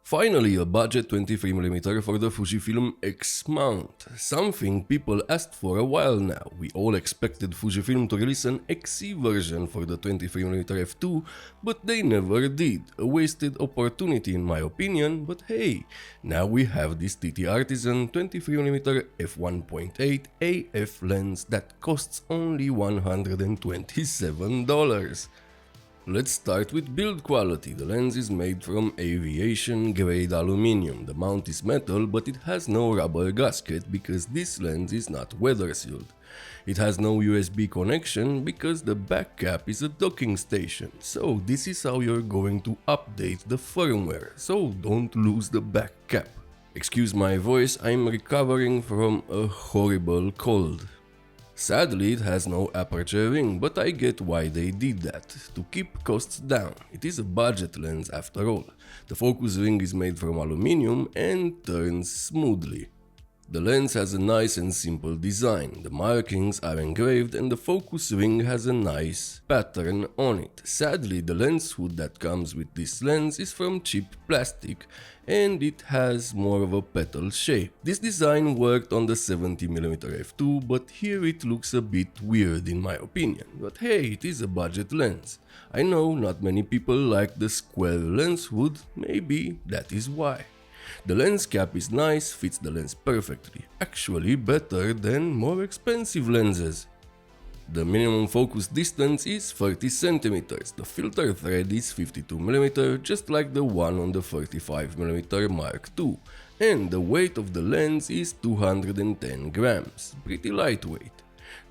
Finally, a budget 23mm for the Fujifilm X mount. Something people asked for a while now. We all expected Fujifilm to release an XE version for the 23mm f2, but they never did. A wasted opportunity in my opinion, but hey, now we have this TTArtisan 23mm f1.8 AF lens that costs only $127. Let's start with build quality. The lens is made from aviation grade aluminum. The mount is metal, but it has no rubber gasket because this lens is not weather sealed. It has no USB connection because the back cap is a docking station. So this is how you're going to update the firmware, so don't lose the back cap. Excuse my voice, I'm recovering from a horrible cold. Sadly, it has no aperture ring, but I get why they did that, to keep costs down. It is a budget lens after all. The focus ring is made from aluminum and turns smoothly. The lens has a nice and simple design. The markings are engraved and the focus ring has a nice pattern on it. Sadly, the lens hood that comes with this lens is from cheap plastic and it has more of a petal shape. This design worked on the 70mm f2, but here it looks a bit weird in my opinion. But hey, it is a budget lens. I know not many people like the square lens hood, maybe that is why. The lens cap is nice, fits the lens perfectly, actually better than more expensive lenses. The minimum focus distance is 30 cm, the filter thread is 52mm, just like the one on the 35mm Mark II, and the weight of the lens is 210 grams, pretty lightweight.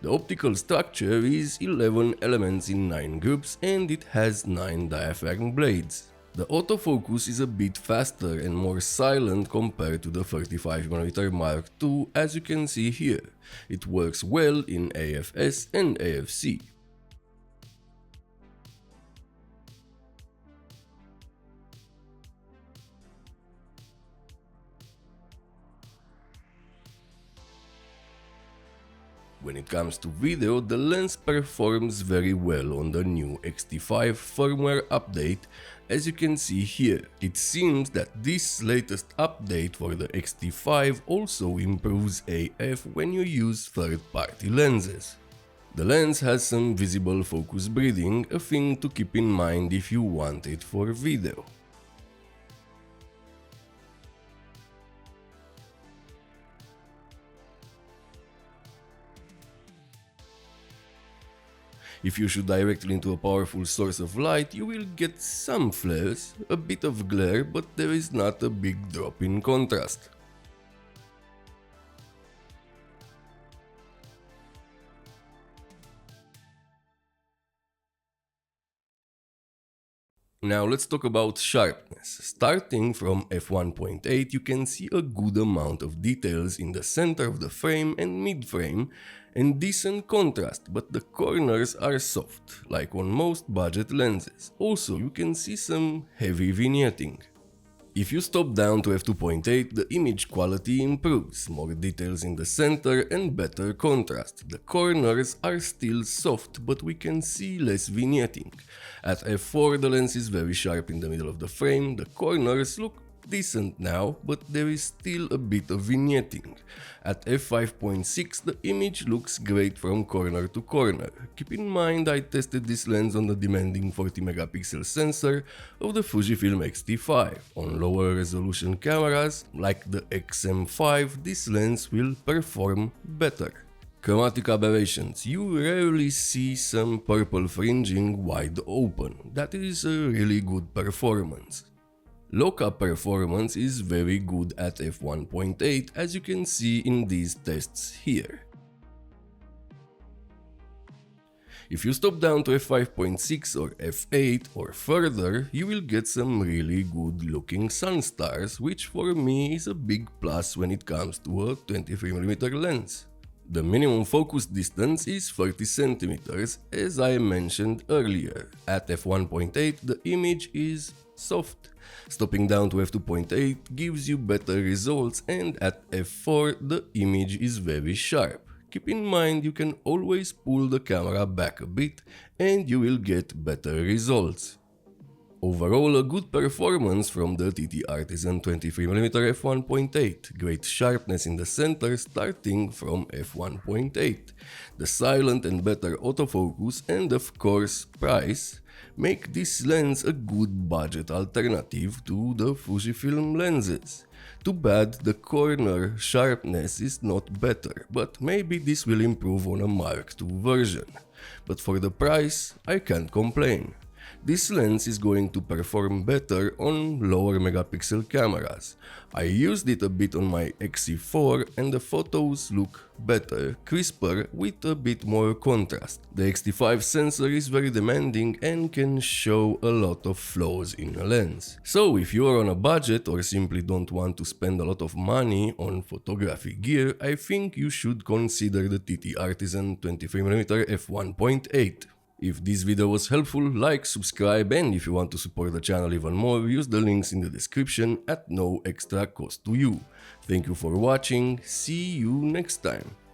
The optical structure is 11 elements in 9 groups and it has 9 diaphragm blades. The autofocus is a bit faster and more silent compared to the 35mm Mark II, as you can see here. It works well in AFS and AFC. When it comes to video, the lens performs very well on the new X-T5 firmware update, as you can see here. It seems that this latest update for the X-T5 also improves AF when you use third-party lenses. The lens has some visible focus breathing, a thing to keep in mind if you want it for video. If you shoot directly into a powerful source of light, you will get some flares, a bit of glare, but there is not a big drop in contrast. Now let's talk about sharpness. Starting from f1.8, you can see a good amount of details in the center of the frame and mid-frame and decent contrast, but the corners are soft, like on most budget lenses. Also, you can see some heavy vignetting. If you stop down to f2.8, the image quality improves, more details in the center and better contrast. The corners are still soft, but we can see less vignetting. At f4, the lens is very sharp in the middle of the frame, the corners look decent now, but there is still a bit of vignetting. At f5.6, the image looks great from corner to corner. Keep in mind I tested this lens on the demanding 40 megapixel sensor of the Fujifilm X-T5. On lower resolution cameras, like the XM5, this lens will perform better. Chromatic aberrations. You rarely see some purple fringing wide open. That is a really good performance. Low-cap performance is very good at f1.8, as you can see in these tests here. If you stop down to f5.6 or f8 or further, you will get some really good looking sun stars, which for me is a big plus when it comes to a 23mm lens. The minimum focus distance is 30 cm, as I mentioned earlier. At f1.8 the image is soft. Stopping down to f2.8 gives you better results, and at f4 the image is very sharp. Keep in mind you can always pull the camera back a bit and you will get better results. Overall, a good performance from the TTArtisan 23mm f1.8, great sharpness in the center starting from f1.8, the silent and better autofocus, and of course price make this lens a good budget alternative to the Fujifilm lenses. Too bad the corner sharpness is not better, but maybe this will improve on a Mark II version. But for the price, I can't complain. This lens is going to perform better on lower megapixel cameras. I used it a bit on my X-T4 and the photos look better, crisper, with a bit more contrast. The X-T5 sensor is very demanding and can show a lot of flaws in a lens. So if you are on a budget or simply don't want to spend a lot of money on photography gear, I think you should consider the TTArtisan 23mm f1.8. If this video was helpful, like, subscribe, and if you want to support the channel even more, use the links in the description at no extra cost to you. Thank you for watching, see you next time.